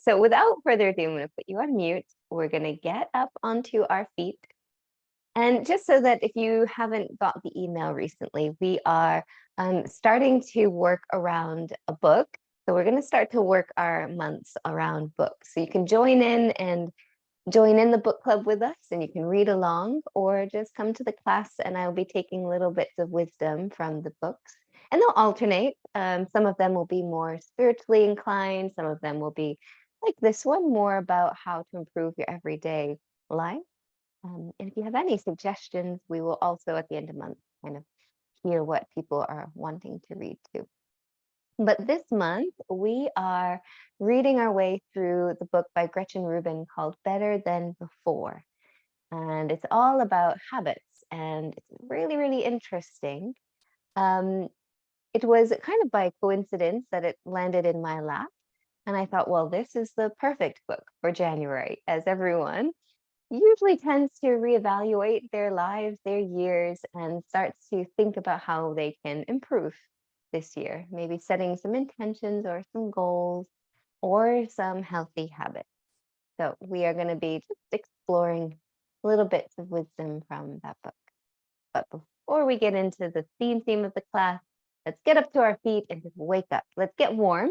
right, so without further ado, I'm going to put you on mute. We're going to get up onto our feet. And just so that if you haven't got the email recently, we are starting to work around a book. So we're going to start to work our months around books. So you can join in and join in the book club with us, and you can read along, or just come to the class and I'll be taking little bits of wisdom from the books. And they'll alternate. Some of them will be more spiritually inclined. Some of them will be like this one, more about how to improve your everyday life. And if you have any suggestions, we will also at the end of the month kind of hear what people are wanting to read too. But this month, we are reading our way through the book by Gretchen Rubin called Better Than Before. And it's all about habits, and it's really, really interesting. It was kind of by coincidence that it landed in my lap. And I thought, well, this is the perfect book for January, as everyone usually tends to reevaluate their lives, their years, and starts to think about how they can improve this year, maybe setting some intentions or some goals or some healthy habits. So we are going to be just exploring little bits of wisdom from that book. But before we get into the theme of the class, let's get up to our feet and just wake up. Let's get warm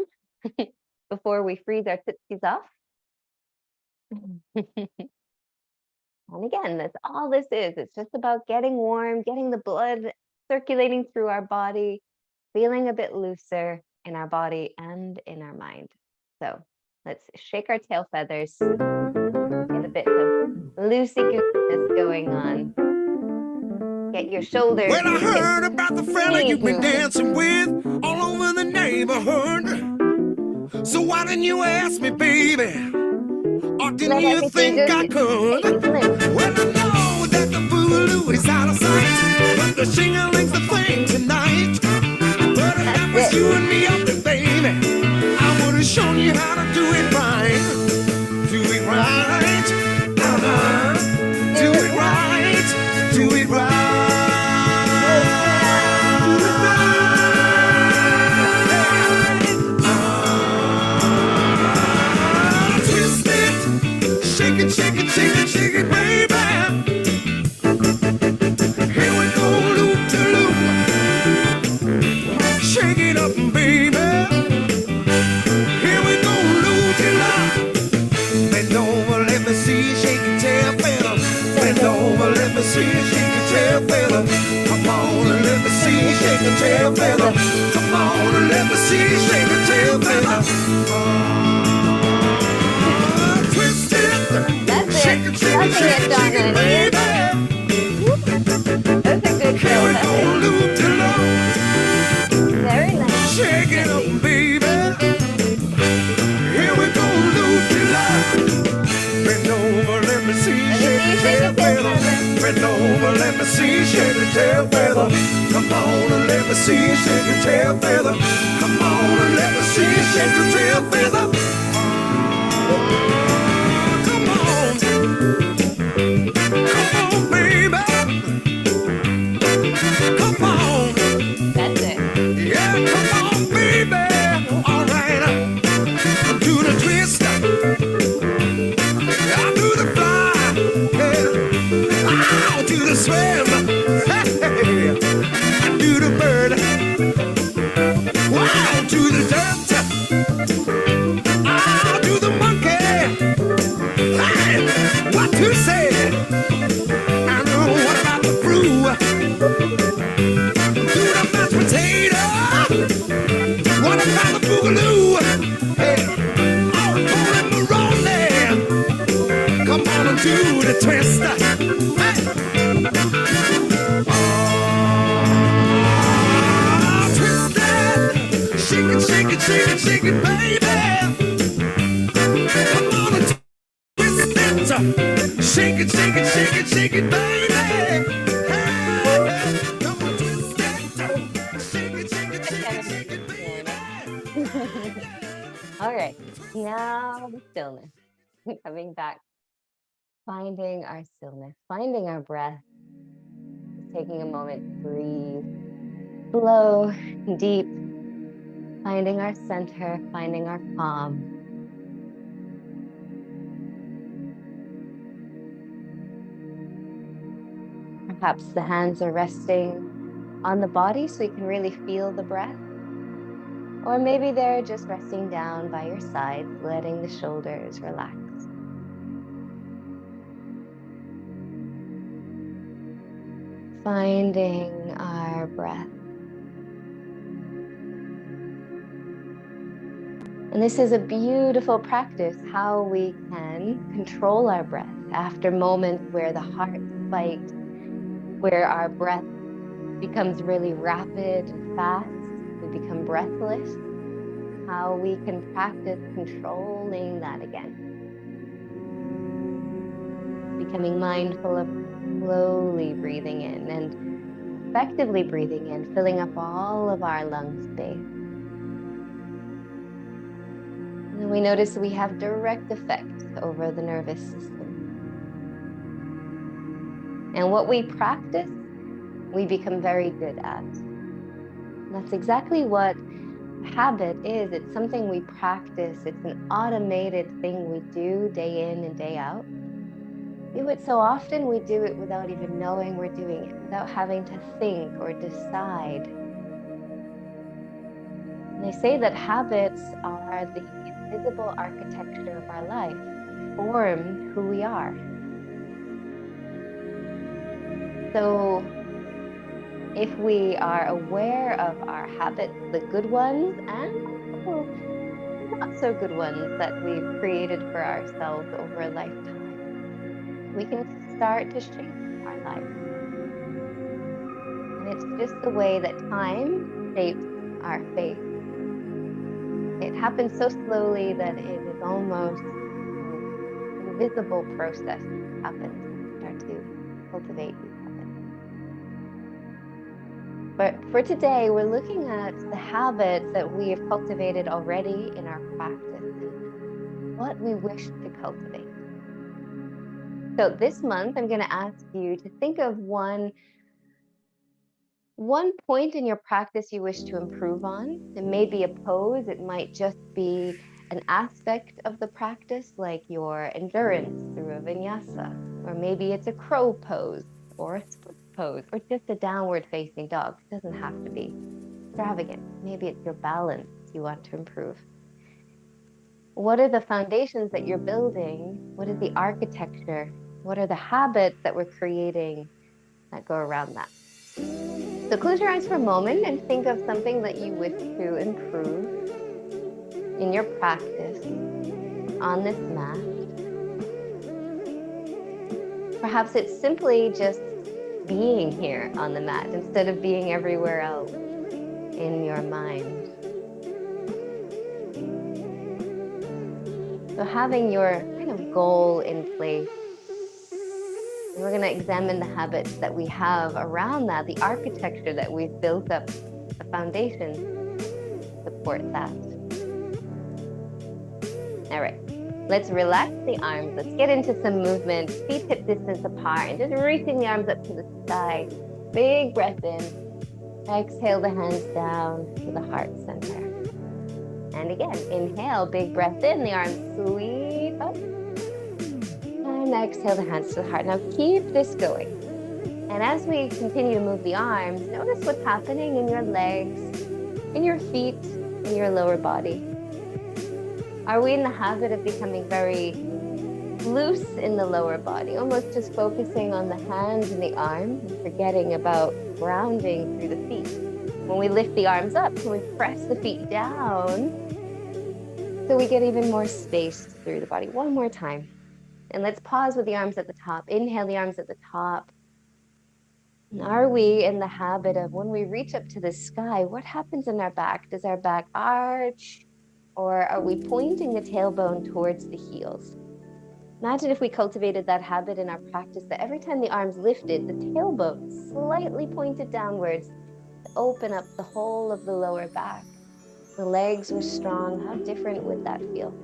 before we freeze our tootsies off. And again, that's all this is. It's just about getting warm, getting the blood circulating through our body, feeling a bit looser in our body and in our mind. So let's shake our tail feathers, get a bit of loosey-goosiness going on. Get your shoulders. Well, I heard about the fella you've been dancing with all over the neighborhood. So why didn't you ask me, baby? Or didn't you think I could? Well, I know that the boogaloo is out of sight, but the shing-a-ling's the thing tonight. But if that was you and me up there, baby, I would have shown you how to do it right. Do it right. Do it right. Do it right. Shake it, shake it, shake it, baby. Here we go, loop to loop. Shake it up, baby. Here we go, loop to loop. Bend over, let me see you shake your tail feather. Bend over, let me see you shake your tail feather. Come on and let me see you shake your tail feather. Come on and let me see you shake your tail feather. Twist it. Shake it, shake it, shake it, shake it, baby. That's a good Here we go, loop to loop. Very nice. Shake it up, baby. Here we go, loop to loop. Bend over, let me see you shake your tail feather. Bend over, let me see you shake your tail feather. Come on and let me see you shake your tail feather. Come on and let me see you shake your tail feather. Swim, hey, do the bird, wow, do the dirt, do the monkey, hey, what to say, I know what about the fruit, do the mashed potato, what about the boogaloo, hey, oh, holy Maroney, come on and do the twist, hey. Shake it, shake it, shake it, baby. Come on and twist it. Shake it, shake it, shake it, shake it, baby. Hey, come on, twist it. Shake it, shake it, shake it, shake it, baby. All right, now the stillness. Coming back, finding our stillness, finding our breath, just taking a moment to breathe, slow, deep. Finding our center, finding our calm. Perhaps the hands are resting on the body so you can really feel the breath. Or maybe they're just resting down by your sides, letting the shoulders relax. Finding our breath. And this is a beautiful practice, how we can control our breath after moments where the heart spikes, where our breath becomes really rapid and fast, we become breathless, how we can practice controlling that again. Becoming mindful of slowly breathing in and effectively breathing in, filling up all of our lung space. And we notice we have direct effect over the nervous system. And what we practice, we become very good at. And that's exactly what habit is. It's something we practice. It's an automated thing we do day in and day out. We do it so often, we do it without even knowing we're doing it, without having to think or decide. And they say that habits are the invisible architecture of our life, form who we are. So if we are aware of our habits, the good ones and also not so good ones that we've created for ourselves over a lifetime, we can start to shape our life. And it's just the way that time shapes our faith. It happens so slowly that it is almost an invisible process that happens when we start to cultivate these habits. But for today, we're looking at the habits that we have cultivated already in our practice and what we wish to cultivate. So this month, I'm going to ask you to think of one point in your practice you wish to improve on. It may be a pose, it might just be an aspect of the practice, like your endurance through a vinyasa, or maybe it's a crow pose, or a split pose, or just a downward facing dog. It doesn't have to be extravagant. Maybe it's your balance you want to improve. What are the foundations that you're building? What is the architecture? What are the habits that we're creating that go around that? So close your eyes for a moment and think of something that you wish to improve in your practice on this mat. Perhaps it's simply just being here on the mat instead of being everywhere else in your mind. So having your kind of goal in place. And we're going to examine the habits that we have around that, the architecture that we've built up, the foundation to support that. All right, let's relax the arms. Let's get into some movement, feet hip distance apart, and just reaching the arms up to the sky. Big breath in. Exhale the hands down to the heart center. And again, inhale, big breath in, the arms sweep up. And exhale the hands to the heart. Now keep this going. And as we continue to move the arms, notice what's happening in your legs, in your feet, in your lower body. Are we in the habit of becoming very loose in the lower body, almost just focusing on the hands and the arms and forgetting about grounding through the feet? When we lift the arms up, when we press the feet down, so we get even more space through the body. One more time. And let's pause with the arms at the top. Inhale the arms at the top. And are we in the habit of when we reach up to the sky, what happens in our back? Does our back arch? Or are we pointing the tailbone towards the heels? Imagine if we cultivated that habit in our practice, that every time the arms lifted, the tailbone slightly pointed downwards to open up the whole of the lower back. The legs were strong. How different would that feel?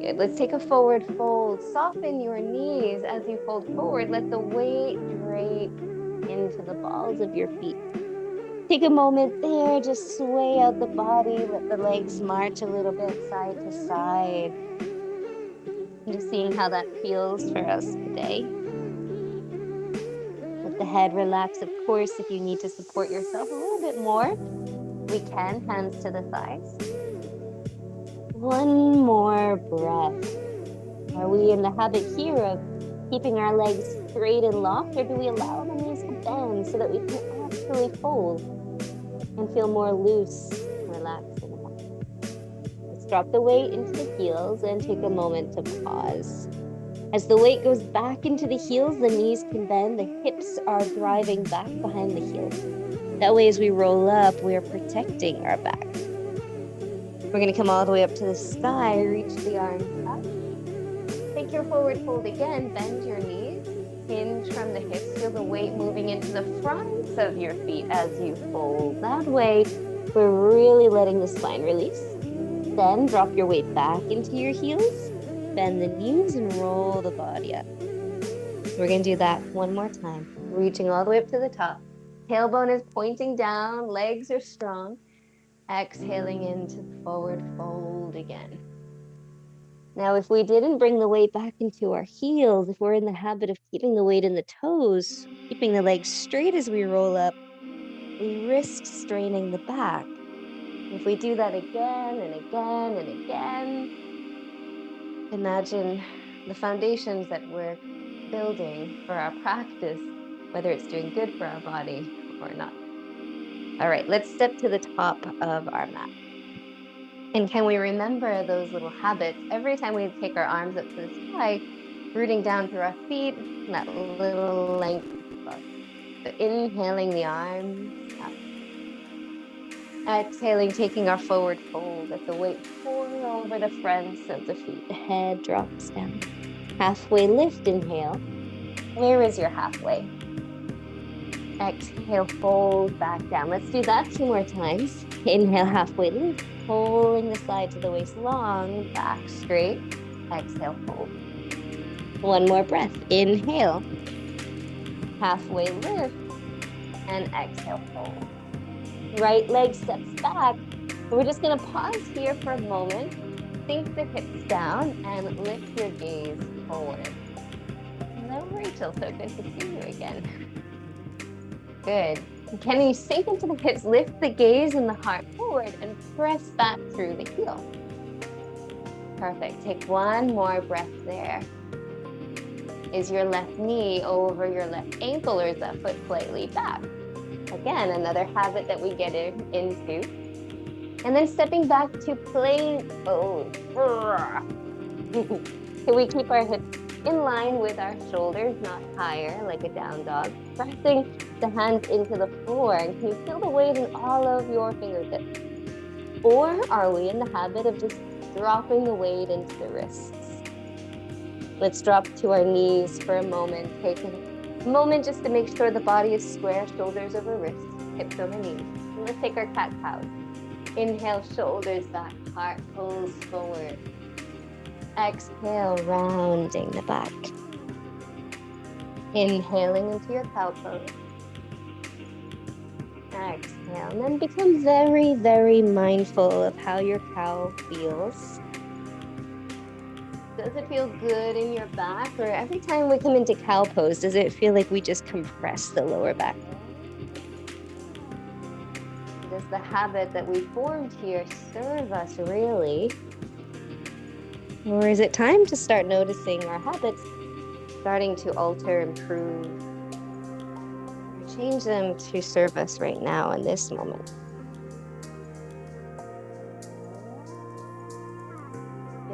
Good. Let's take a forward fold. Soften your knees as you fold forward. Let the weight drape into the balls of your feet. Take a moment there, just sway out the body. Let the legs march a little bit side to side. Just seeing how that feels for us today. With the head relax. Of course, if you need to support yourself a little bit more, we can, hands to the thighs. One more breath. Are we in the habit here of keeping our legs straight and locked, or do we allow the knees to bend so that we can actually fold and feel more loose, relaxed in the back? Let's drop the weight into the heels and take a moment to pause. As the weight goes back into the heels, the knees can bend, the hips are driving back behind the heels. That way, as we roll up, we are protecting our back. We're gonna come all the way up to the sky, reach the arms up. Take your forward fold again, bend your knees, hinge from the hips, feel the weight moving into the fronts of your feet as you fold. That way, we're really letting the spine release. Then drop your weight back into your heels, bend the knees and roll the body up. We're gonna do that one more time, reaching all the way up to the top. Tailbone is pointing down, legs are strong. Exhaling into the forward fold again. Now, if we didn't bring the weight back into our heels, if we're in the habit of keeping the weight in the toes, keeping the legs straight as we roll up, we risk straining the back. If we do that again and again and again, imagine the foundations that we're building for our practice, whether it's doing good for our body or not. All right, let's step to the top of our mat. And can we remember those little habits every time we take our arms up to the sky, rooting down through our feet, that little length above. So inhaling the arms up. Exhaling, taking our forward fold, let the weight pour over the fronts of the feet. The head drops down. Halfway lift, inhale. Where is your halfway? Exhale, fold back down. Let's do that 2 more times. Inhale, halfway lift, pulling the side to the waist long, back straight. Exhale, fold. One more breath. Inhale, halfway lift, and exhale, fold. Right leg steps back. We're just gonna pause here for a moment. Sink the hips down and lift your gaze forward. Hello, Rachel, so good to see you again. Good. Can you sink into the hips, lift the gaze and the heart forward, and press back through the heel? Perfect. Take one more breath there. Is your left knee over your left ankle, or is that foot slightly back? Again, another habit that we get into. And then stepping back to plain pose. Can we keep our hips in line with our shoulders, not higher, like a down dog? Pressing the hands into the floor. And can you feel the weight in all of your fingertips? Or are we in the habit of just dropping the weight into the wrists? Let's drop to our knees for a moment. Take a moment just to make sure the body is square, shoulders over wrists, hips over knees. And let's take our cat-cows. Inhale, shoulders back, heart pulls forward. Exhale, rounding the back. Inhaling into your cow pose. Exhale, and then become very, very mindful of how your cow feels. Does it feel good in your back? Or every time we come into cow pose, does it feel like we just compress the lower back? Does the habit that we formed here serve us really? Or is it time to start noticing our habits starting to alter, improve, or change them to serve us right now in this moment?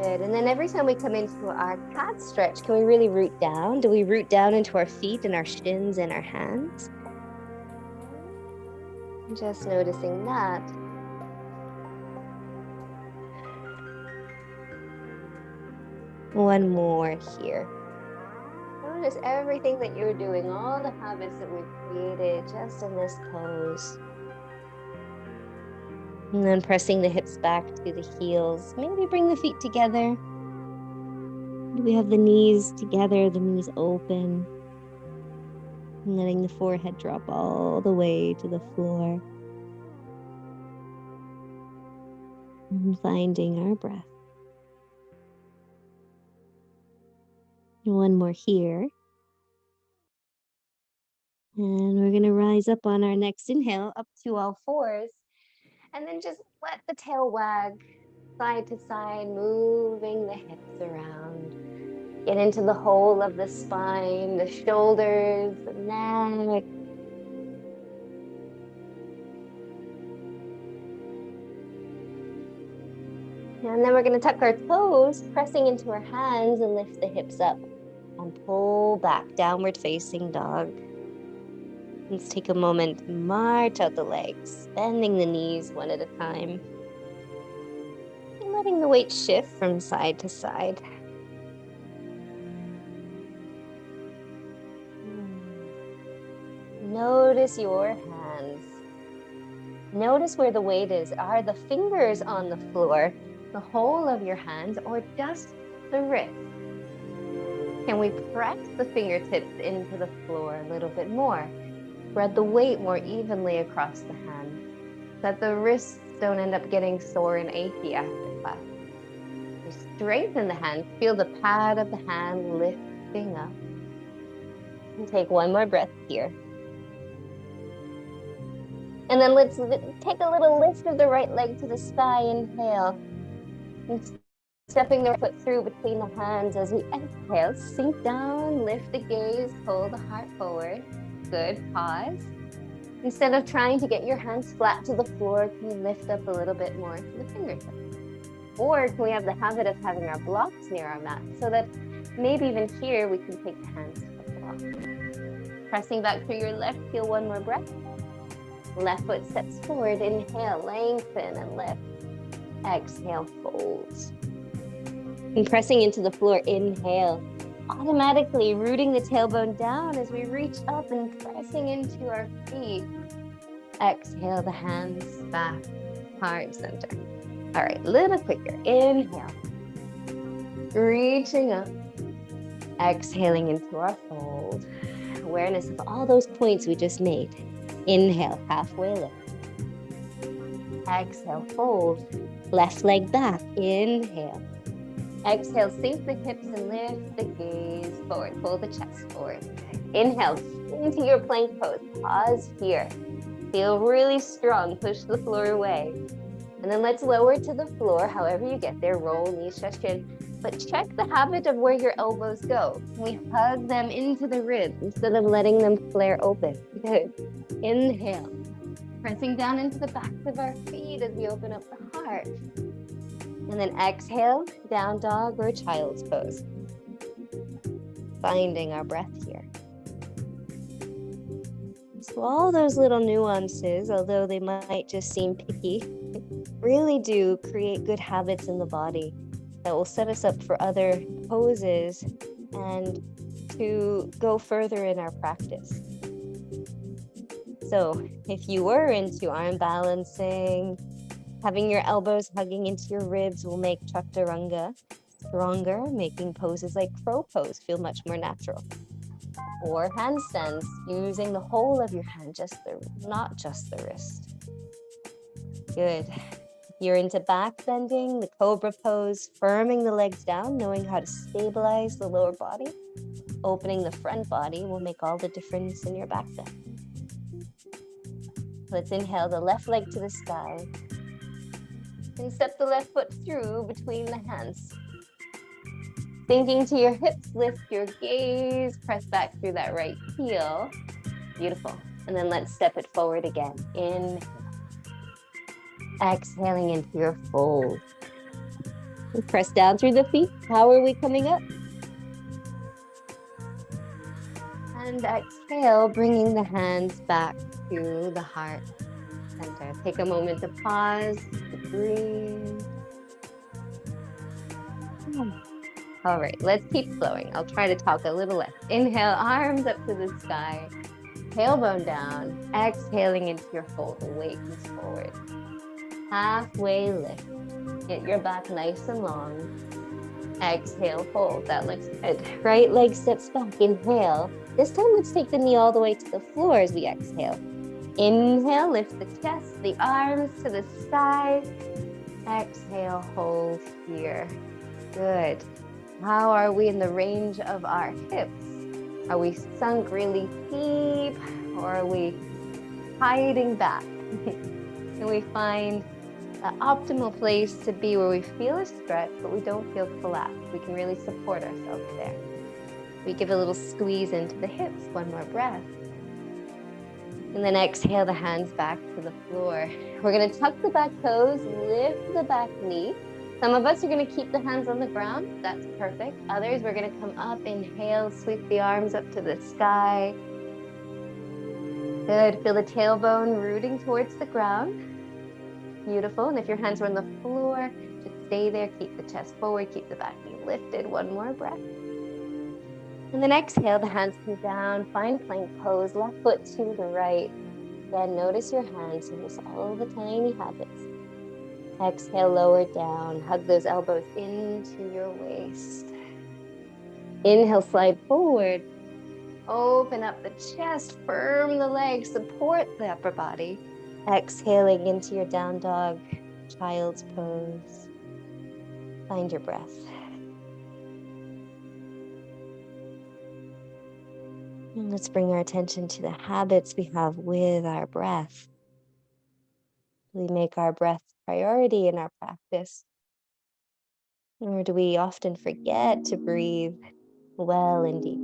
Good. And then every time we come into our cat stretch, can we really root down? Do we root down into our feet and our shins and our hands? Just noticing that. One more here. Notice everything that you're doing, all the habits that we've created just in this pose. And then pressing the hips back to the heels. Maybe bring the feet together. We have the knees together, the knees open. And letting the forehead drop all the way to the floor. And finding our breath. One more here. And we're going to rise up on our next inhale, up to all fours. And then just let the tail wag side to side, moving the hips around. Get into the whole of the spine, the shoulders, the neck. And then we're going to tuck our toes, pressing into our hands and lift the hips up and pull back, downward facing dog. Let's take a moment to march out the legs, bending the knees one at a time. And letting the weight shift from side to side. Notice your hands. Notice where the weight is. Are the fingers on the floor, the whole of your hands, or just the wrist? Can we press the fingertips into the floor a little bit more? Spread the weight more evenly across the hand, so that the wrists don't end up getting sore and achy after class. You straighten the hand, feel the pad of the hand lifting up. And take one more breath here. And then let's take a little lift of the right leg to the sky. Inhale. And stepping the right foot through between the hands as we exhale. Sink down, lift the gaze, pull the heart forward. Good, pause. Instead of trying to get your hands flat to the floor, can you lift up a little bit more to the fingertips? Or can we have the habit of having our blocks near our mat so that maybe even here we can take the hands to the block. Pressing back through your left heel, one more breath. Left foot steps forward, inhale, lengthen and lift. Exhale, folds. And pressing into the floor, inhale. Automatically rooting the tailbone down as we reach up and pressing into our feet. Exhale, the hands back, heart center. All right, a little quicker. Inhale. Reaching up. Exhaling into our fold. Awareness of all those points we just made. Inhale, halfway lift. Exhale, fold. Left leg back. Inhale. Exhale, sink the hips and lift the gaze forward. Pull the chest forward. Inhale, into your plank pose. Pause here. Feel really strong. Push the floor away. And then let's lower to the floor. However you get there, roll, knees, stretch chin. But check the habit of where your elbows go. We hug them into the ribs instead of letting them flare open. Good. Inhale. Pressing down into the backs of our feet as we open up the heart. And then exhale, down dog or child's pose. Finding our breath here. So all those little nuances, although they might just seem picky, really do create good habits in the body that will set us up for other poses and to go further in our practice. So if you were into arm balancing, having your elbows hugging into your ribs will make chaturanga stronger, making poses like crow pose feel much more natural. Or handstands, using the whole of your hand, not just the wrist. Good. You're into back bending, the cobra pose, firming the legs down, knowing how to stabilize the lower body. Opening the front body will make all the difference in your back bend. Let's inhale the left leg to the sky. And step the left foot through between the hands. Sinking to your hips, lift your gaze, press back through that right heel. Beautiful. And then let's step it forward again. Inhale. Exhaling into your fold. And press down through the feet. How are we coming up? And exhale, bringing the hands back to the heart center. Take a moment to pause, to breathe. All right, let's keep flowing. I'll try to talk a little less. Inhale, arms up to the sky. Tailbone down. Exhaling into your fold. The weight comes forward. Halfway lift. Get your back nice and long. Exhale, fold. That looks good. Right leg steps back. Inhale. This time, let's take the knee all the way to the floor as we exhale. Inhale, lift the chest, the arms to the side. Exhale, hold here. Good. How are we in the range of our hips? Are we sunk really deep, or are we hiding back? And we find an optimal place to be where we feel a stretch, but we don't feel collapsed. We can really support ourselves there. We give a little squeeze into the hips, one more breath. And then exhale the hands back to the floor. We're gonna tuck the back toes, lift the back knee. Some of us are gonna keep the hands on the ground. That's perfect. Others, we're gonna come up, inhale, sweep the arms up to the sky. Good, feel the tailbone rooting towards the ground. Beautiful, and if your hands are on the floor, just stay there, keep the chest forward, keep the back knee lifted, one more breath. And then exhale, the hands come down, find plank pose, left foot to the right. Again, notice your hands, notice all the tiny habits. Exhale, lower down, hug those elbows into your waist. Inhale, slide forward. Open up the chest, firm the legs, support the upper body. Exhaling into your down dog, child's pose. Find your breath. And let's bring our attention to the habits we have with our breath. We make our breath priority in our practice. Or do we often forget to breathe well and deep?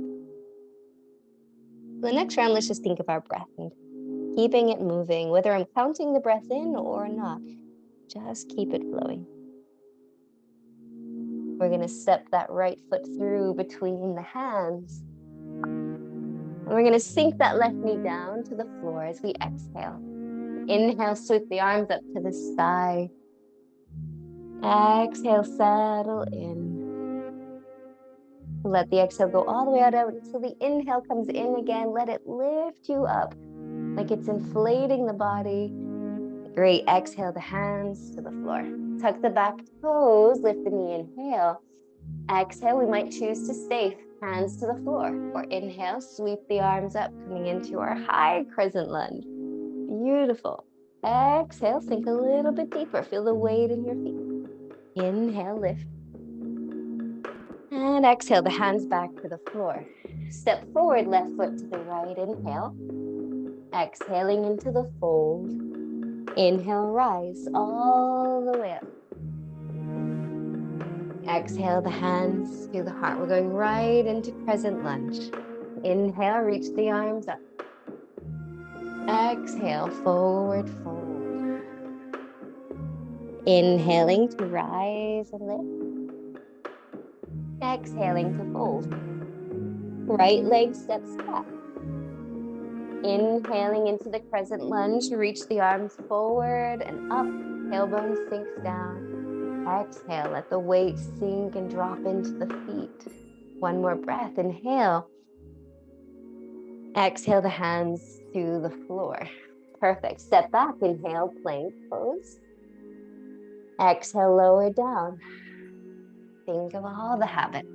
The next round, let's just think of our breath and keeping it moving, whether I'm counting the breath in or not. Just keep it flowing. We're going to step that right foot through between the hands. And we're going to sink that left knee down to the floor as we exhale. Inhale, sweep the arms up to the sky. Exhale, settle in. Let the exhale go all the way out until the inhale comes in again. Let it lift you up like it's inflating the body. Great. Exhale the hands to the floor. Tuck the back toes, lift the knee, inhale. Exhale, we might choose to stay hands to the floor. Or inhale, sweep the arms up, coming into our high crescent lunge. Beautiful. Exhale, sink a little bit deeper. Feel the weight in your feet. Inhale, lift. And exhale, the hands back to the floor. Step forward, left foot to the right. Inhale. Exhaling into the fold. Inhale, rise all the way up. Exhale, the hands to the heart. We're going right into crescent lunge. Inhale, reach the arms up. Exhale, forward fold. Inhaling to rise and lift. Exhaling to fold. Right leg steps back. Inhaling into the crescent lunge, reach the arms forward and up. Tailbone sinks down. Exhale, let the weight sink and drop into the feet. One more breath, inhale. Exhale the hands to the floor. Perfect, step back, inhale, plank pose. Exhale, lower down. Think of all the habits.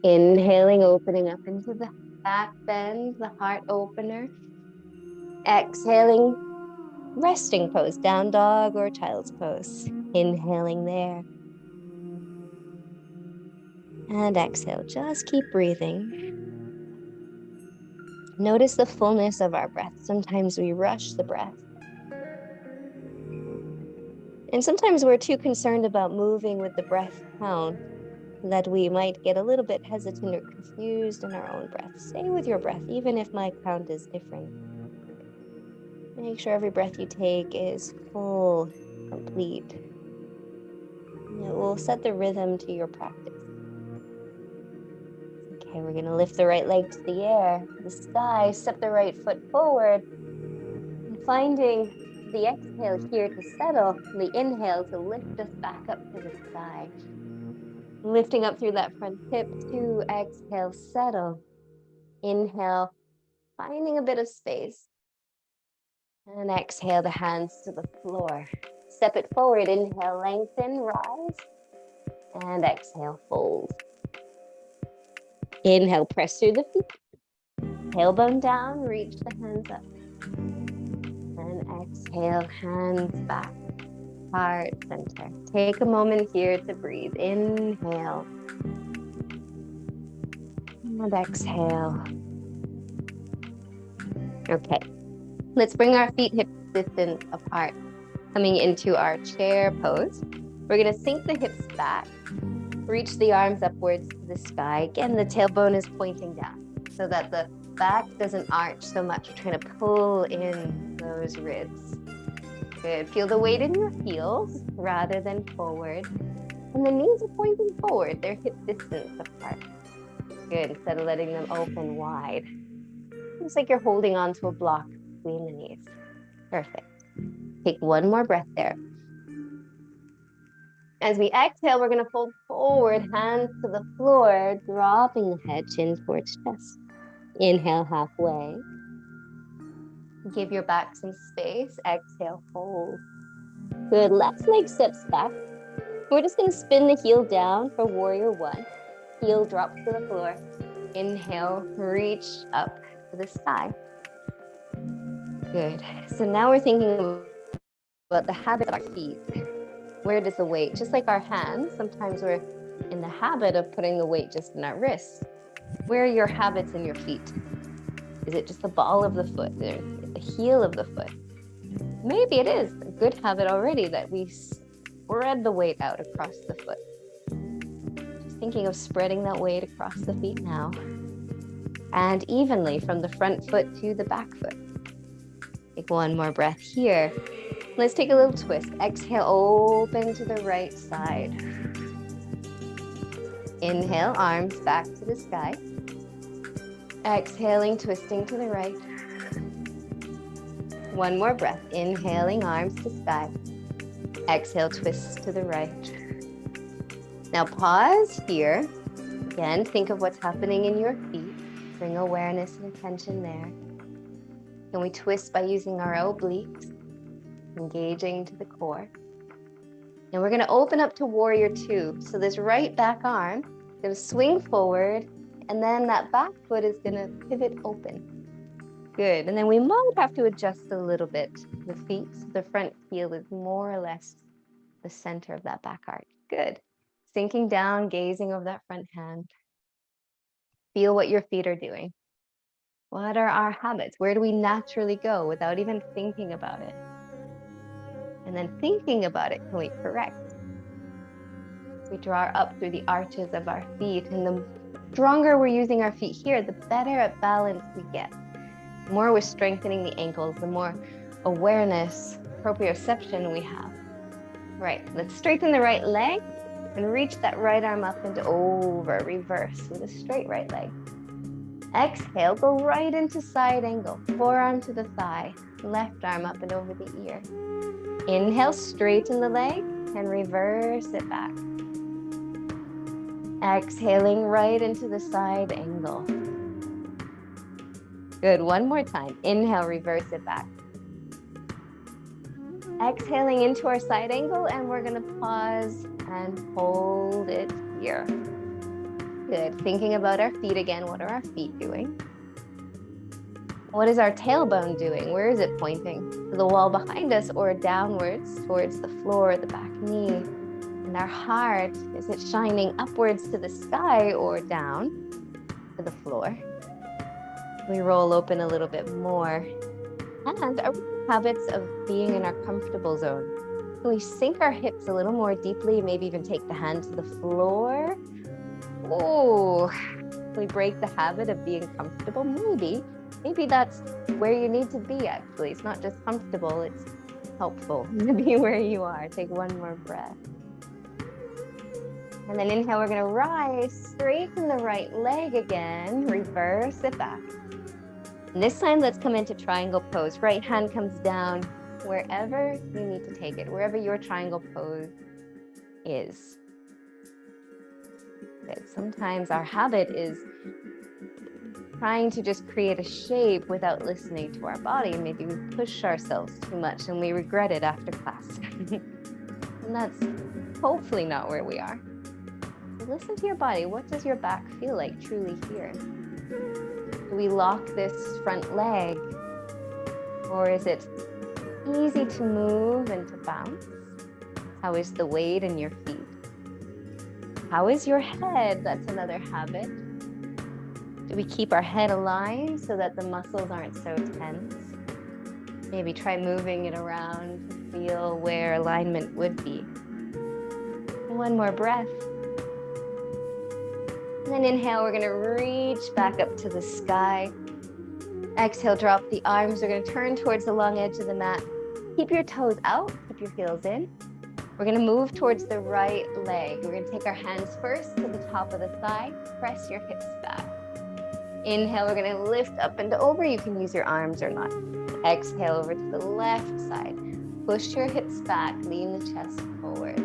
Inhaling, opening up into the back bend, the heart opener. Exhaling, resting pose, down dog or child's pose. Inhaling there. And exhale, just keep breathing. Notice the fullness of our breath. Sometimes we rush the breath. And sometimes we're too concerned about moving with the breath count that we might get a little bit hesitant or confused in our own breath. Stay with your breath, even if my count is different. Make sure every breath you take is full, complete. It will set the rhythm to your practice. Okay, we're going to lift the right leg to the air, to the sky, step the right foot forward, and finding the exhale here to settle, the inhale to lift us back up to the sky. Lifting up through that front hip to exhale, settle. Inhale, finding a bit of space. And exhale the hands to the floor. Step it forward, inhale, lengthen, rise. And exhale, fold. Inhale, press through the feet. Tailbone down, reach the hands up. And exhale, hands back. Heart center. Take a moment here to breathe. Inhale. And exhale. Okay, let's bring our feet hip distance apart, coming into our chair pose. We're gonna sink the hips back, reach the arms upwards to the sky. Again, the tailbone is pointing down so that the back doesn't arch so much. We're trying to pull in those ribs. Good, feel the weight in your heels rather than forward. And the knees are pointing forward, they're hip distance apart. Good, instead of letting them open wide. Looks like you're holding on to a block between the knees. Perfect. Take one more breath there. As we exhale, we're gonna fold forward, hands to the floor, dropping the head, chin towards chest. Inhale halfway. Give your back some space. Exhale, fold. Good, left leg steps back. We're just gonna spin the heel down for warrior one. Heel drops to the floor. Inhale, reach up to the sky. Good. So now we're thinking about the habit of our feet. Where does the weight, just like our hands, sometimes we're in the habit of putting the weight just in our wrists. Where are your habits in your feet? Is it just the ball of the foot, the heel of the foot? Maybe it is a good habit already that we spread the weight out across the foot. Just thinking of spreading that weight across the feet now. And evenly from the front foot to the back foot. Take one more breath here. Let's take a little twist. Exhale, open to the right side. Inhale, arms back to the sky. Exhaling, twisting to the right. One more breath. Inhaling, arms to sky. Exhale, twist to the right. Now pause here. Again, think of what's happening in your feet. Bring awareness and attention there. Can we twist by using our obliques? Engaging to the core. And we're gonna open up to warrior two. So this right back arm is gonna swing forward, and then that back foot is gonna pivot open. Good, and then we might have to adjust a little bit the feet. So the front heel is more or less the center of that back arch. Good. Sinking down, gazing over that front hand. Feel what your feet are doing. What are our habits? Where do we naturally go without even thinking about it? And then thinking about it, can we correct? We draw up through the arches of our feet, and the stronger we're using our feet here, the better at balance we get. The more we're strengthening the ankles, the more awareness, proprioception we have. Right, let's straighten the right leg and reach that right arm up and over, reverse with a straight right leg. Exhale, go right into side angle, forearm to the thigh, left arm up and over the ear. Inhale, straighten the leg and reverse it back. Exhaling right into the side angle. Good, one more time. Inhale, reverse it back. Exhaling into our side angle, and we're gonna pause and hold it here. Good, thinking about our feet again. What are our feet doing? What is our tailbone doing? Where is it pointing? To the wall behind us or downwards towards the floor, the back knee? And our heart, is it shining upwards to the sky or down to the floor? We roll open a little bit more. And our habits of being in our comfortable zone. Can we sink our hips a little more deeply, maybe even take the hand to the floor? Oh, we break the habit of being comfortable, maybe. Maybe that's where you need to be, actually. It's not just comfortable, it's helpful to be where you are. Take one more breath. And then inhale, we're gonna rise, straighten the right leg again, reverse it back. And this time, let's come into triangle pose. Right hand comes down wherever you need to take it, wherever your triangle pose is. Good. Sometimes our habit is trying to just create a shape without listening to our body. Maybe we push ourselves too much and we regret it after class. And that's hopefully not where we are. So listen to your body. What does your back feel like truly here? Do we lock this front leg? Or is it easy to move and to bounce? How is the weight in your feet? How is your head? That's another habit. we keep our head aligned so that the muscles aren't so tense. Maybe try moving it around to feel where alignment would be. One more breath. And then inhale, we're going to reach back up to the sky. Exhale, drop the arms. We're going to turn towards the long edge of the mat. Keep your toes out, keep your heels in. We're going to move towards the right leg. We're going to take our hands first to the top of the thigh. Press your hips back. Inhale, we're going to lift up and over. You can use your arms or not. Exhale over to the left side. Push your hips back, lean the chest forward.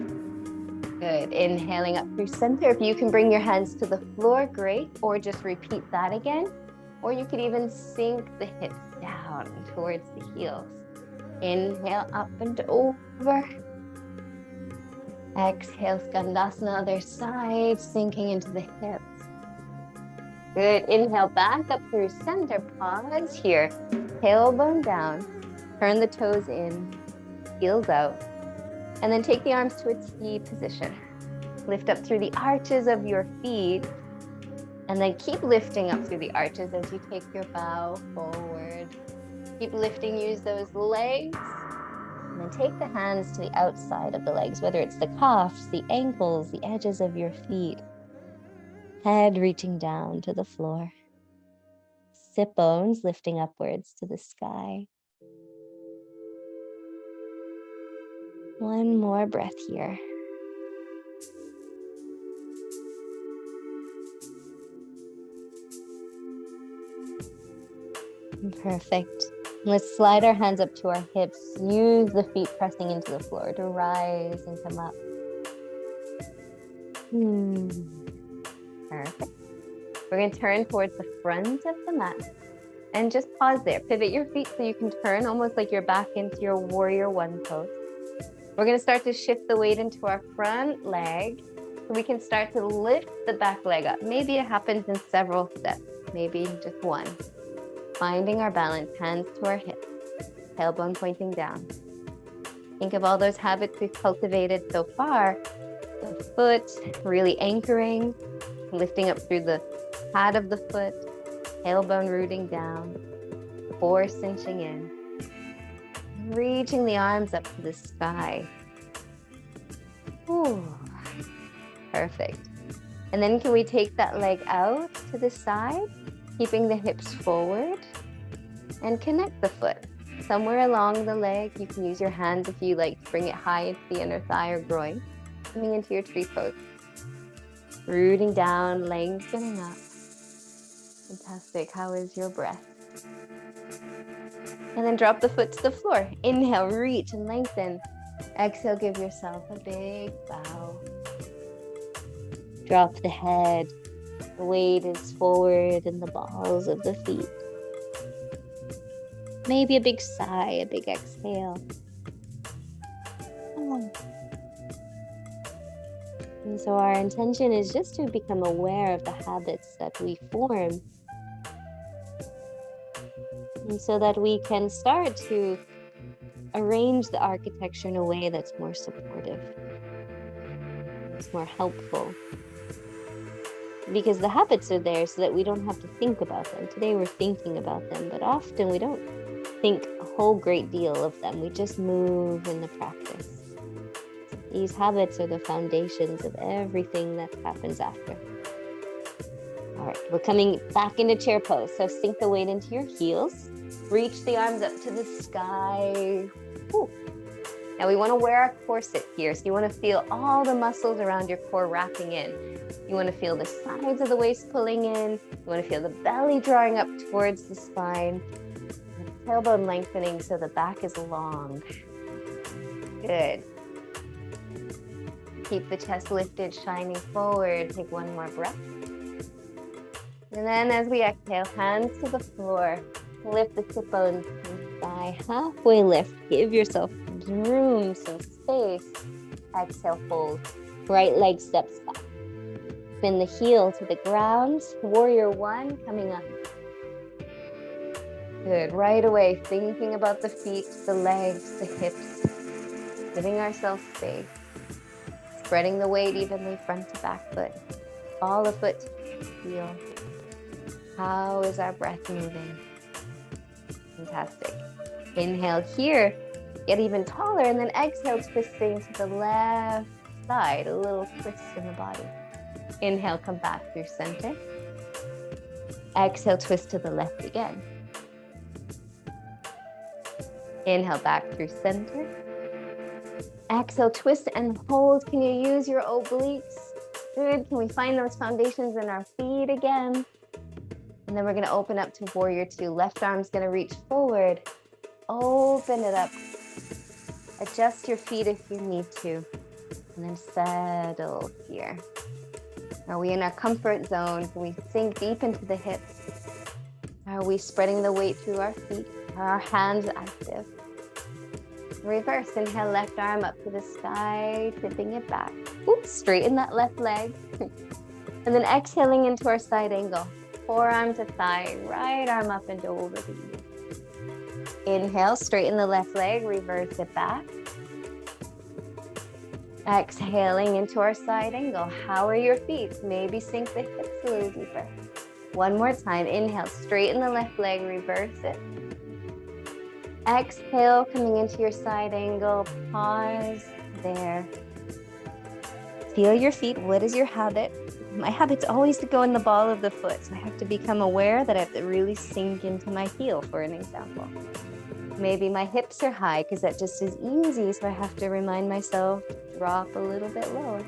Good. Inhaling up through center. If you can bring your hands to the floor, great. Or just repeat that again. Or you could even sink the hips down towards the heels. Inhale up and over. Exhale, Skandasana, other side, sinking into the hips. Good. Inhale, back up through center. Pause here. Tailbone down. Turn the toes in. Heels out. And then take the arms to a T position. Lift up through the arches of your feet. And then keep lifting up through the arches as you take your bow forward. Keep lifting, use those legs. And then take the hands to the outside of the legs, whether it's the cuffs, the ankles, the edges of your feet. Head reaching down to the floor. Sit bones lifting upwards to the sky. One more breath here. Perfect. Let's slide our hands up to our hips. Use the feet pressing into the floor to rise and come up. Perfect. We're going to turn towards the front of the mat and just pause there. Pivot your feet so you can turn almost like you're back into your warrior one pose. We're going to start to shift the weight into our front leg so we can start to lift the back leg up. Maybe it happens in several steps, maybe just one. Finding our balance, hands to our hips, tailbone pointing down. Think of all those habits we've cultivated so far. The foot really anchoring, lifting up through the pad of the foot, tailbone rooting down, core cinching in, reaching the arms up to the sky. Ooh, perfect. And then can we take that leg out to the side? Keeping the hips forward and connect the foot. Somewhere along the leg, you can use your hands if you like to bring it high into the inner thigh or groin. Coming into your tree pose. Rooting down, lengthening up. Fantastic. How is your breath? And then drop the foot to the floor. Inhale, reach and lengthen. Exhale, give yourself a big bow. Drop the head. The weight is forward in the balls of the feet. Maybe a big sigh, a big exhale. And so our intention is just to become aware of the habits that we form. And so that we can start to arrange the architecture in a way that's more supportive. It's more helpful. Because the habits are there so that we don't have to think about them. Today we're thinking about them, but often we don't think a whole great deal of them. We just move in the practice. These habits are the foundations of everything that happens after. All right, we're coming back into chair pose. So sink the weight into your heels. Reach the arms up to the sky. Whew. Now we want to wear our corset here. So you want to feel all the muscles around your core wrapping in. You want to feel the sides of the waist pulling in. You want to feel the belly drawing up towards the spine. The tailbone lengthening so the back is long. Good. Keep the chest lifted, shining forward. Take one more breath. And then as we exhale, hands to the floor. Lift the sit bones to the sky. Halfway lift. Give yourself room, some space. Exhale, fold. Right leg steps back. Spin the heel to the ground. Warrior one coming up. Good. Right away, thinking about the feet, the legs, the hips. Giving ourselves space. Spreading the weight evenly front to back foot. All the foot to heel. How is our breath moving? Fantastic. Inhale here, get even taller, and then exhale, twisting to the left side, a little twist in the body. Inhale, come back through center. Exhale, twist to the left again. Inhale, back through center. Exhale, twist and hold. Can you use your obliques? Good. Can we find those foundations in our feet again? And then we're going to open up to warrior two. Left arm's going to reach forward. Open it up. Adjust your feet if you need to. And then settle here. Are we in our comfort zone? Can we sink deep into the hips? Are we spreading the weight through our feet? Are our hands active? Reverse. Inhale, left arm up to the sky, tipping it back. Oops, straighten that left leg. And then exhaling into our side angle. Forearm to thigh, right arm up and over the knee. Inhale, straighten the left leg, reverse it back. Exhaling into our side angle. How are your feet? Maybe sink the hips a little deeper. One more time. Inhale, straighten the left leg, reverse it. Exhale, coming into your side angle. Pause there. Feel your feet. What is your habit? My habit's always to go in the ball of the foot. So I have to become aware that I have to really sink into my heel, for an example. Maybe my hips are high because that just is easy. So I have to remind myself to drop a little bit lower.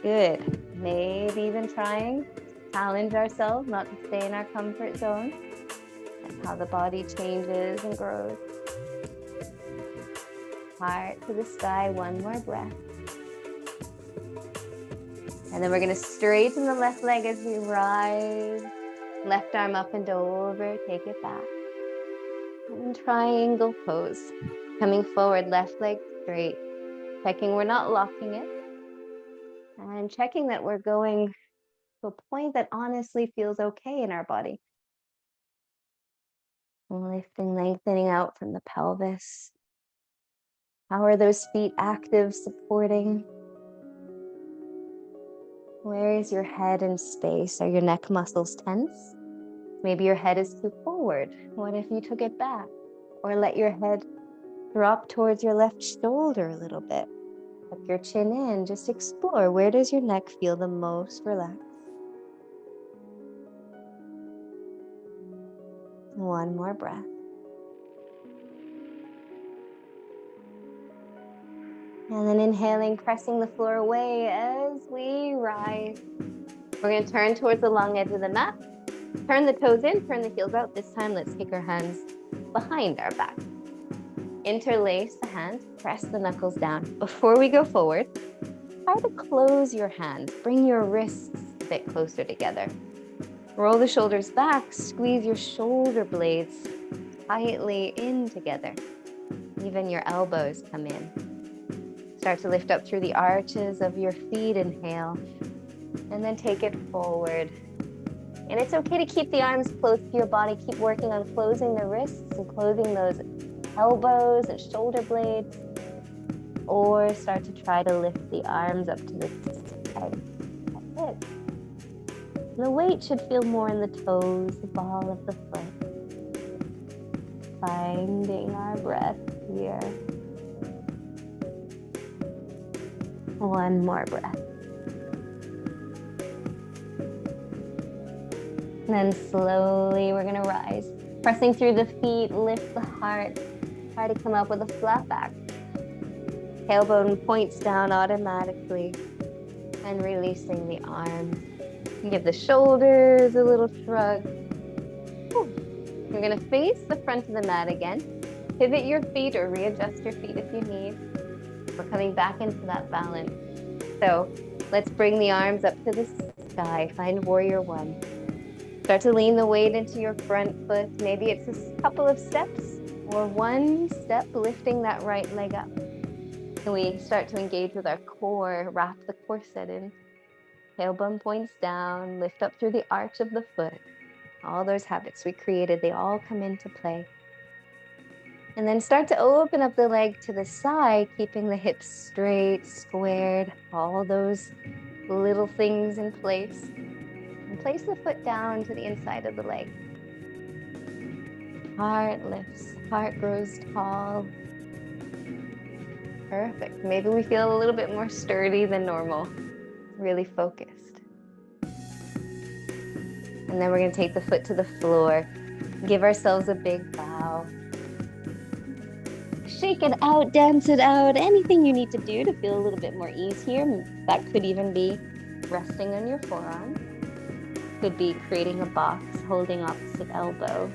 Good. Maybe even trying to challenge ourselves not to stay in our comfort zone. That's how the body changes and grows. Heart to the sky. One more breath. And then we're going to straighten the left leg as we rise. Left arm up and over. Take it back. And triangle pose. Coming forward, left leg straight. Checking we're not locking it. And checking that we're going to a point that honestly feels okay in our body. Lifting, lengthening out from the pelvis. How are those feet active, supporting? Where is your head in space? Are your neck muscles tense? Maybe your head is too forward. What if you took it back? Or let your head drop towards your left shoulder a little bit. Tuck your chin in. Just explore. Where does your neck feel the most relaxed? One more breath. And then inhaling, pressing the floor away as we rise. We're going to turn towards the long edge of the mat. Turn the toes in, turn the heels out. This time, let's take our hands behind our back. Interlace the hands, press the knuckles down. Before we go forward, try to close your hands. Bring your wrists a bit closer together. Roll the shoulders back, squeeze your shoulder blades tightly in together. Even your elbows come in. Start to lift up through the arches of your feet. Inhale, and then take it forward. And it's okay to keep the arms close to your body. Keep working on closing the wrists and closing those elbows and shoulder blades. Or start to try to lift the arms up to the side. That's it. The weight should feel more in the toes, the ball of the foot. Finding our breath here. One more breath. And then slowly we're going to rise. Pressing through the feet, lift the heart. Try to come up with a flat back. Tailbone points down automatically. And releasing the arms. Give the shoulders a little shrug. You're going to face the front of the mat again. Pivot your feet or readjust your feet if you need. We're coming back into that balance. So let's bring the arms up to the sky. Find warrior one. Start to lean the weight into your front foot. Maybe it's a couple of steps or one step, lifting that right leg up. And we start to engage with our core, wrap the corset in. Tailbone points down, lift up through the arch of the foot. All those habits we created, they all come into play. And then start to open up the leg to the side, keeping the hips straight, squared, all those little things in place. And place the foot down to the inside of the leg. Heart lifts, heart grows tall. Perfect. Maybe we feel a little bit more sturdy than normal. Really focused. And then we're going to take the foot to the floor. Give ourselves a big bow. Shake it out, dance it out. Anything you need to do to feel a little bit more ease here. That could even be resting on your forearm. Could be creating a box, holding opposite elbow.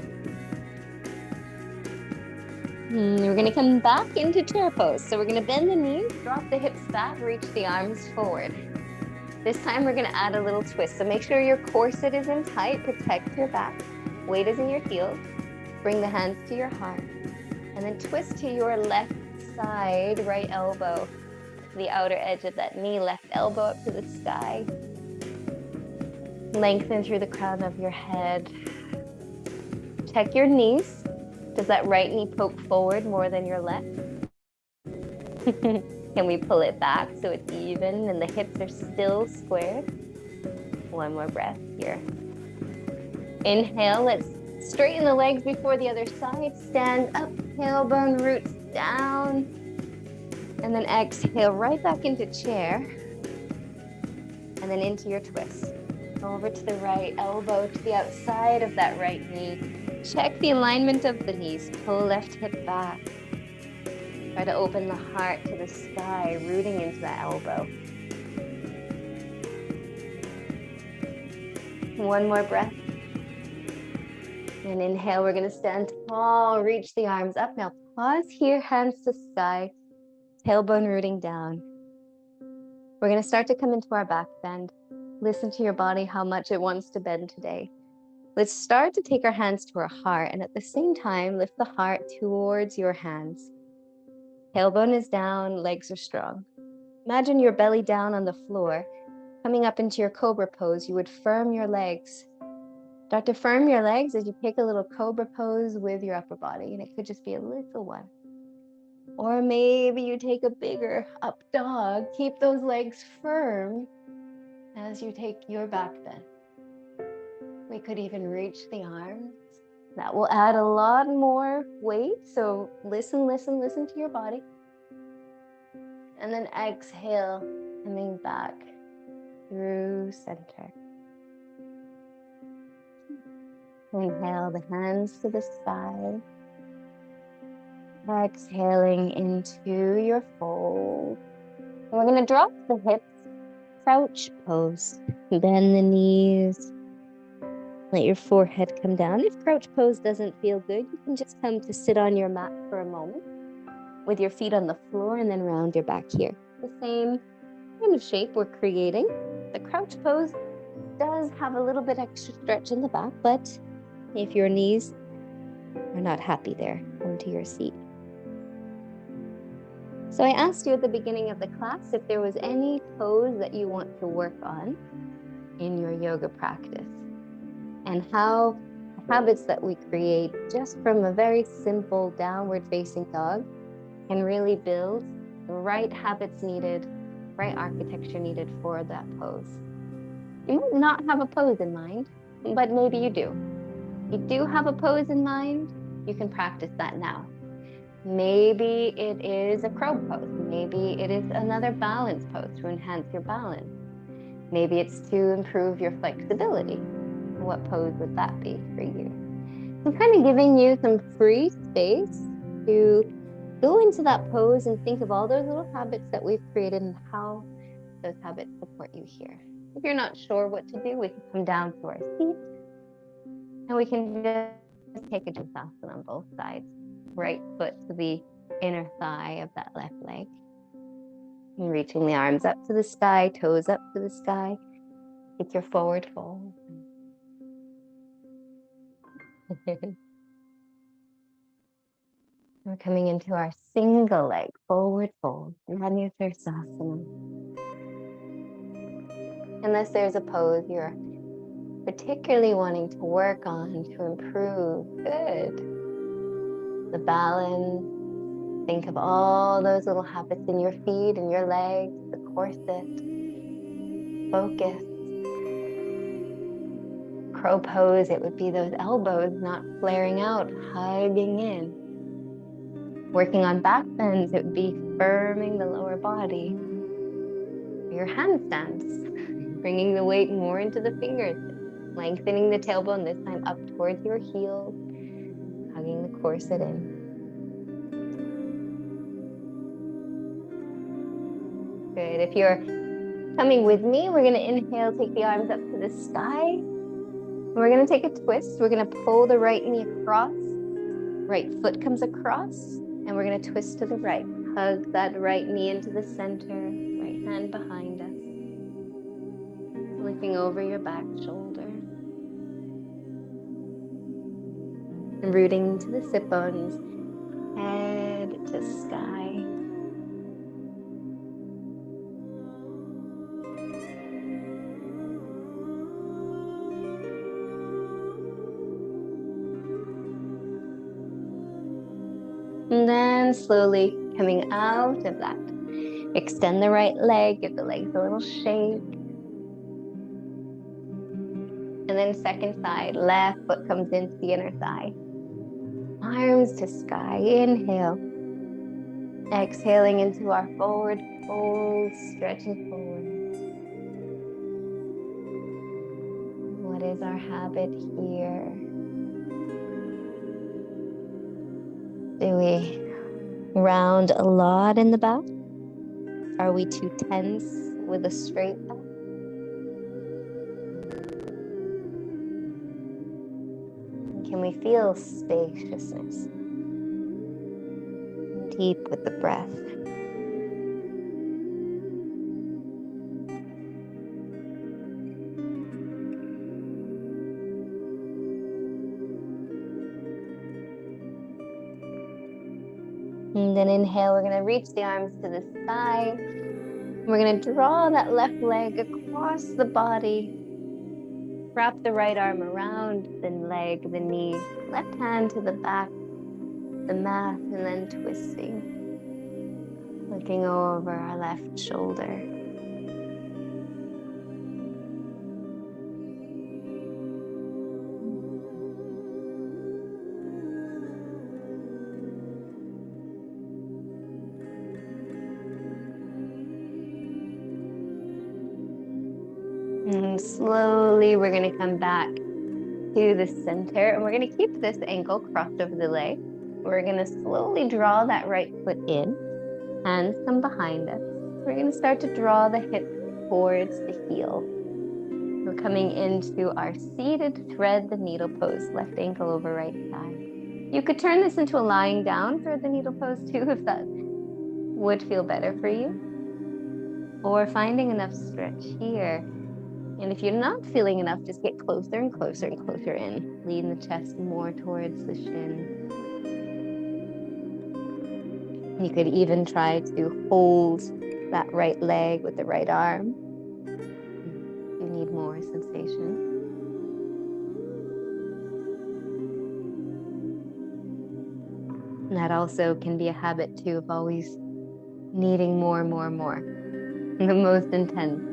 We're going to come back into chair pose. So we're going to bend the knees, drop the hips back, reach the arms forward. This time we're going to add a little twist. So make sure your corset is in tight, protect your back. Weight is in your heels. Bring the hands to your heart. And then twist to your left side, right elbow, the outer edge of that knee, left elbow up to the sky. Lengthen through the crown of your head. Check your knees. Does that right knee poke forward more than your left? Can we pull it back so it's even and the hips are still squared? One more breath here. Inhale, let's straighten the legs before the other side. Stand up, tailbone roots down. And then exhale right back into chair. And then into your twist. Over to the right elbow to the outside of that right knee. Check the alignment of the knees. Pull left hip back. Try to open the heart to the sky, rooting into the elbow. One more breath. And inhale, we're going to stand tall, reach the arms up. Now pause here, hands to sky, tailbone rooting down. We're going to start to come into our back bend. Listen to your body, how much it wants to bend today. Let's start to take our hands to our heart, and at the same time, lift the heart towards your hands. Tailbone is down, legs are strong. Imagine your belly down on the floor. Coming up into your cobra pose, you would firm your legs. Start to firm your legs as you take a little cobra pose with your upper body, and it could just be a little one. Or maybe you take a bigger up dog. Keep those legs firm as you take your back bend. We could even reach the arms. That will add a lot more weight. So listen to your body. And then exhale, coming back through center. Inhale the hands to the sky. Exhaling into your fold. And we're going to drop the hips, crouch pose. Bend the knees. Let your forehead come down. If crouch pose doesn't feel good, you can just come to sit on your mat for a moment with your feet on the floor and then round your back here. The same kind of shape we're creating. The crouch pose does have a little bit extra stretch in the back, but if your knees are not happy there, come to your seat. So I asked you at the beginning of the class if there was any pose that you want to work on in your yoga practice, and how habits that we create just from a very simple downward facing dog can really build the right habits needed, right architecture needed for that pose. You might not have a pose in mind, but maybe you do. If you do have a pose in mind, you can practice that now. Maybe it is a crow pose. Maybe it is another balance pose to enhance your balance. Maybe it's to improve your flexibility. What pose would that be for you? I'm kind of giving you some free space to go into that pose and think of all those little habits that we've created and how those habits support you here. If you're not sure what to do, we can come down to our seat and we can just take a Jasasana on both sides. Right foot to the inner thigh of that left leg. And reaching the arms up to the sky, toes up to the sky. Take your forward fold. We're coming into our single leg forward fold, Urdhva. Unless there's a pose you're particularly wanting to work on to improve, good. The balance. Think of all those little habits in your feet and your legs, the corset. Focus. crow pose, it would be those elbows not flaring out, hugging in. Working on back bends, it would be firming the lower body. Your handstands, bringing the weight more into the fingers, lengthening the tailbone, this time up towards your heels, hugging the corset in. Good. If you're coming with me, we're going to inhale, take the arms up to the sky. We're going to take a twist. We're going to pull the right knee across. Right foot comes across, and we're going to twist to the right. Hug that right knee into the center, right hand behind us. Looking over your back shoulder. And rooting into the sit bones, head to sky. And then slowly coming out of that. Extend the right leg, give the legs a little shake. And then second side, left foot comes into the inner thigh. Arms to sky, inhale. Exhaling into our forward fold, stretching forward. What is our habit here? Do we round a lot in the back? Are we too tense with a straight back? Can we feel spaciousness? Deep with the breath. And then inhale, we're going to reach the arms to the sky. We're going to draw that left leg across the body. Wrap the right arm around the leg, the knee. Left hand to the back, the mat, and then twisting. Looking over our left shoulder. And slowly we're going to come back to the center, and we're going to keep this ankle crossed over the leg. We're going to slowly draw that right foot in. Hands come behind us. We're going to start to draw the hip towards the heel. We're coming into our seated thread the needle pose, left ankle over right thigh. You could turn this into a lying down thread the needle pose too, if that would feel better for you. Or finding enough stretch here. And if you're not feeling enough, just get closer and closer and closer in. Lean the chest more towards the shin. You could even try to hold that right leg with the right arm. You need more sensation. And that also can be a habit too of always needing more. The most intense.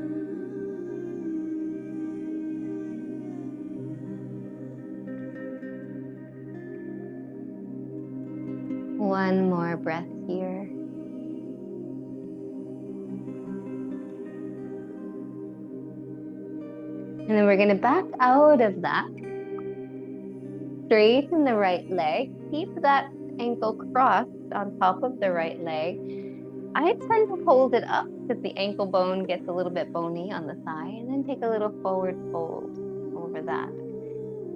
One more breath here. And then we're going to back out of that. Straighten the right leg. Keep that ankle crossed on top of the right leg. I tend to hold it up because the ankle bone gets a little bit bony on the thigh, and then take a little forward fold over that.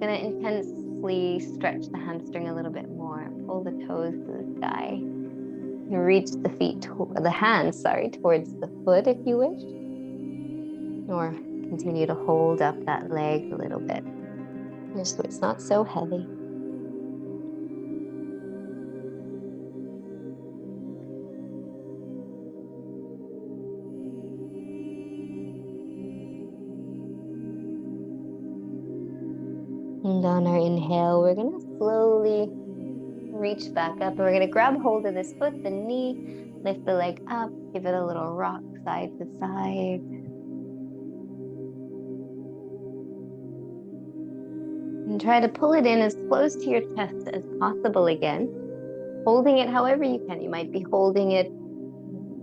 Going to intensely stretch the hamstring a little bit more. Pull the toes to the sky. Reach the hands towards the foot if you wish. Or continue to hold up that leg a little bit, just so it's not so heavy. And on our inhale, we're going to slowly reach back up, and we're going to grab hold of this foot, the knee, lift the leg up, give it a little rock side to side. And try to pull it in as close to your chest as possible again, holding it however you can. You might be holding it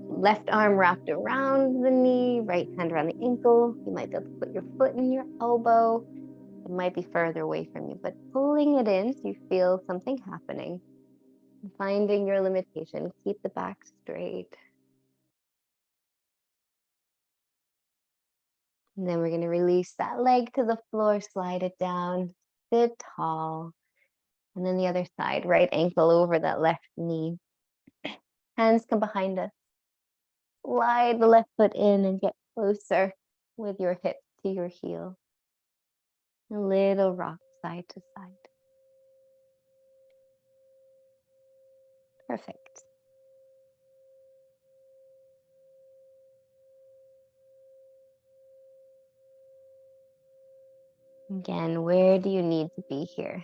left arm wrapped around the knee, right hand around the ankle. You might be able to put your foot in your elbow. It might be further away from you, but pulling it in so you feel something happening. Finding your limitation. Keep the back straight. And then we're going to release that leg to the floor, slide it down, sit tall. And then the other side, right ankle over that left knee. Hands come behind us. Slide the left foot in and get closer with your hip to your heel. A little rock side to side. Perfect. Again, where do you need to be here?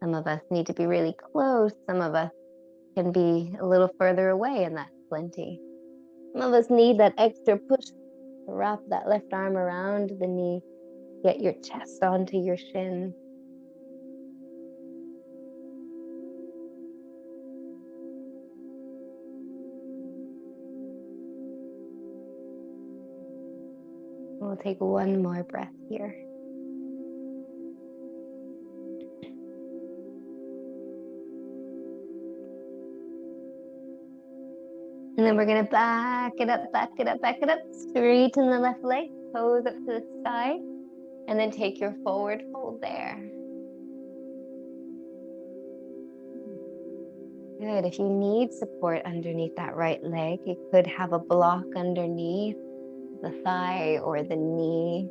Some of us need to be really close. Some of us can be a little further away, and that's plenty. Some of us need that extra push to wrap that left arm around the knee, get your chest onto your shin. We'll take one more breath here. And then we're going to back it up, straighten the left leg, toes up to the side, and then take your forward fold there. Good. If you need support underneath that right leg, you could have a block underneath the thigh or the knee.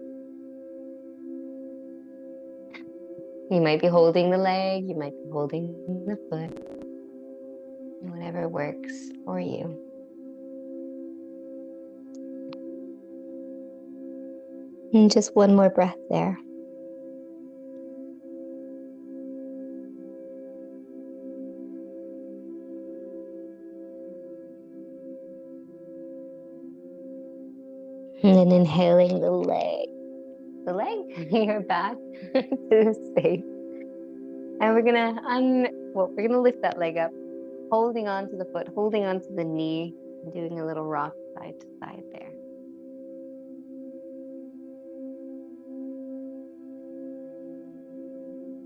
You might be holding the leg, you might be holding the foot, whatever works for you. And just one more breath there. And then inhaling the leg, your back to space. And we're gonna lift that leg up, holding on to the foot, holding on to the knee, and doing a little rock side to side there.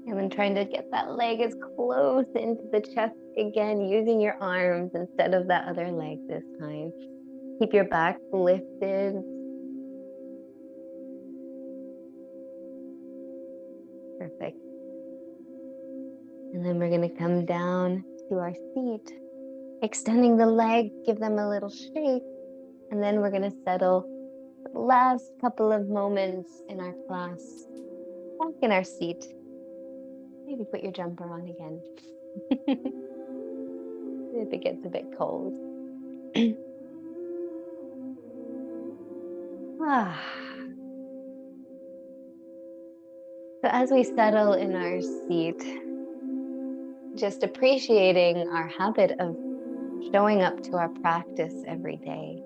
And then trying to get that leg as close into the chest again, using your arms instead of that other leg this time. Keep your back lifted. Perfect. And then we're going to come down to our seat, extending the legs, give them a little shake. And then we're going to settle the last couple of moments in our class back in our seat. Maybe put your jumper on again if it gets a bit cold. So as we settle in our seat, just appreciating our habit of showing up to our practice every day.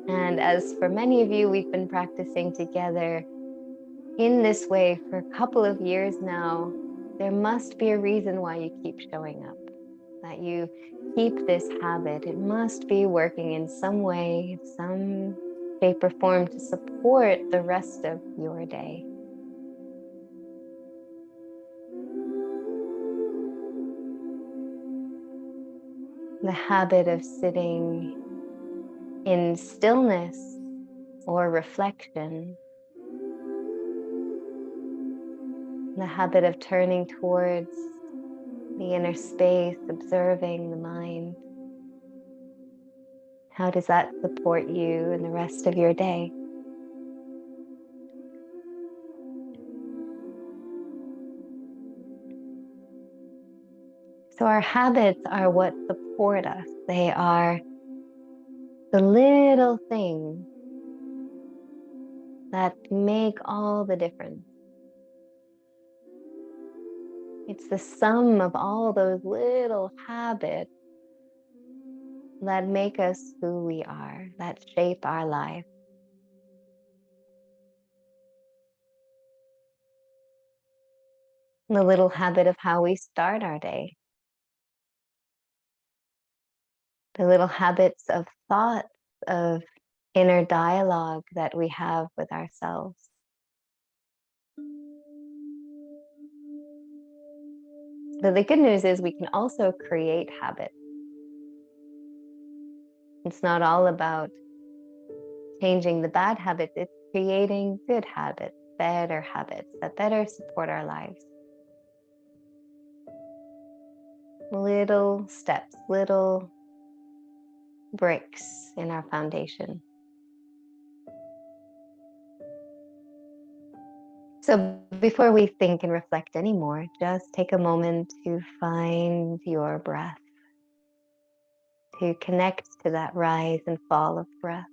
And as for many of you, we've been practicing together in this way for a couple of years now. There must be a reason why you keep showing up, that you keep this habit. It must be working in some way, some shape or form to support the rest of your day. The habit of sitting in stillness or reflection. The habit of turning towards the inner space, observing the mind. How does that support you in the rest of your day? So our habits are what support us. They are the little things that make all the difference. It's the sum of all those little habits that make us who we are, that shape our life. The little habit of how we start our day, the little habits of thought, of inner dialogue that we have with ourselves. But the good news is we can also create habits. It's not all about changing the bad habits, it's creating good habits, better habits that better support our lives. Little steps, little bricks in our foundation. So before we think and reflect anymore, just take a moment to find your breath, to connect to that rise and fall of breath.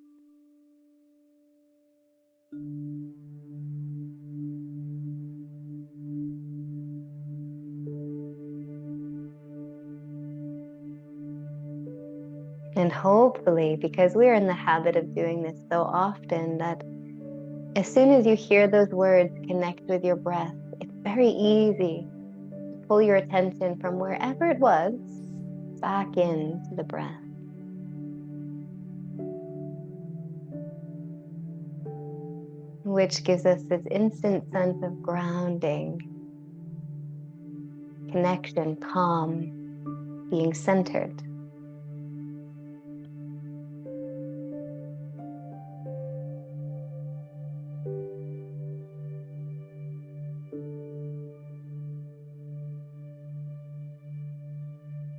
And hopefully, because we're in the habit of doing this so often, that as soon as you hear those words, connect with your breath, it's very easy to pull your attention from wherever it was back into the breath. Which gives us this instant sense of grounding, connection, calm, being centered.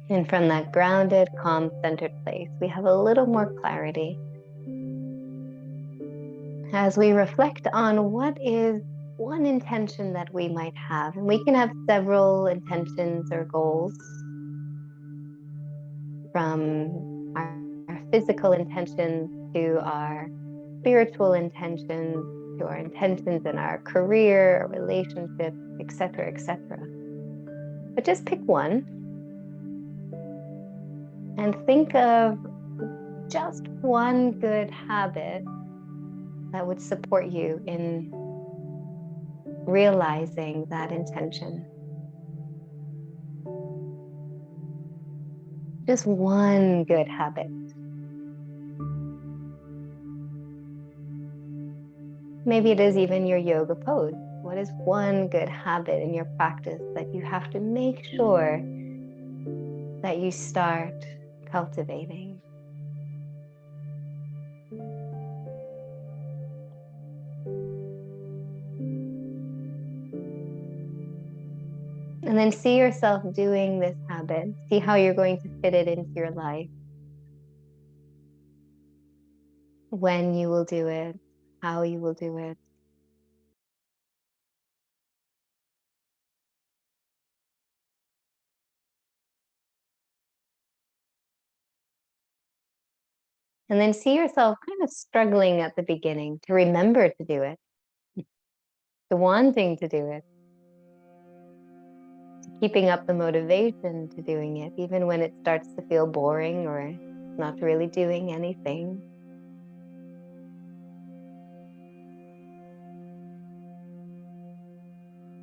And from that grounded, calm, centered place, we have a little more clarity as we reflect on what is one intention that we might have. And we can have several intentions or goals, from our physical intentions to our spiritual intentions to our intentions in our career, our relationships, etc., etc. But just pick one and think of just one good habit that would support you in realizing that intention. Just one good habit. Maybe it is even your yoga pose. What is one good habit in your practice that you have to make sure that you start cultivating? And then see yourself doing this habit. See how you're going to fit it into your life. When you will do it, how you will do it. And then see yourself kind of struggling at the beginning to remember to do it, to wanting to do it, to keeping up the motivation to doing it, even when it starts to feel boring or not really doing anything.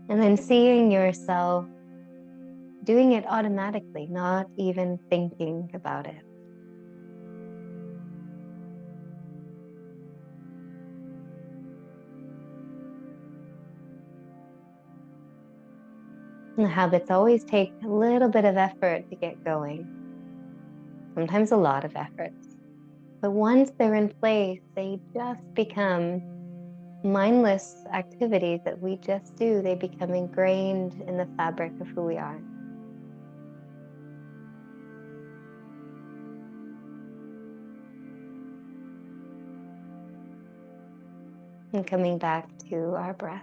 And then seeing yourself doing it automatically, not even thinking about it. And the habits always take a little bit of effort to get going, sometimes a lot of effort. But once they're in place, they just become mindless activities that we just do. They become ingrained in the fabric of who we are. And coming back to our breath.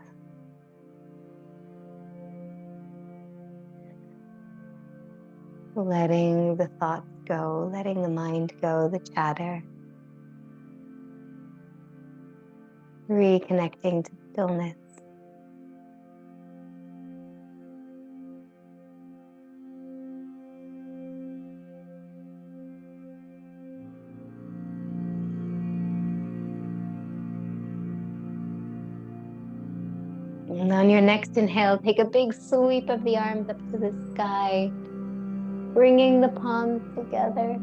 Letting the thoughts go, letting the mind go, the chatter. Reconnecting to stillness. And on your next inhale, take a big sweep of the arms up to the sky, bringing the palms together,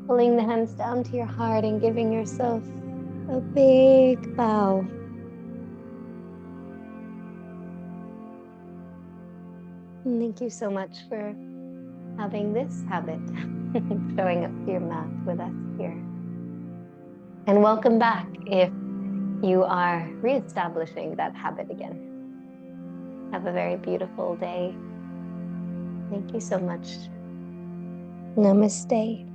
pulling the hands down to your heart and giving yourself a big bow. And thank you so much for having this habit, showing up to your mat with us here. And welcome back if you are reestablishing that habit again. Have a very beautiful day. Thank you so much. Namaste.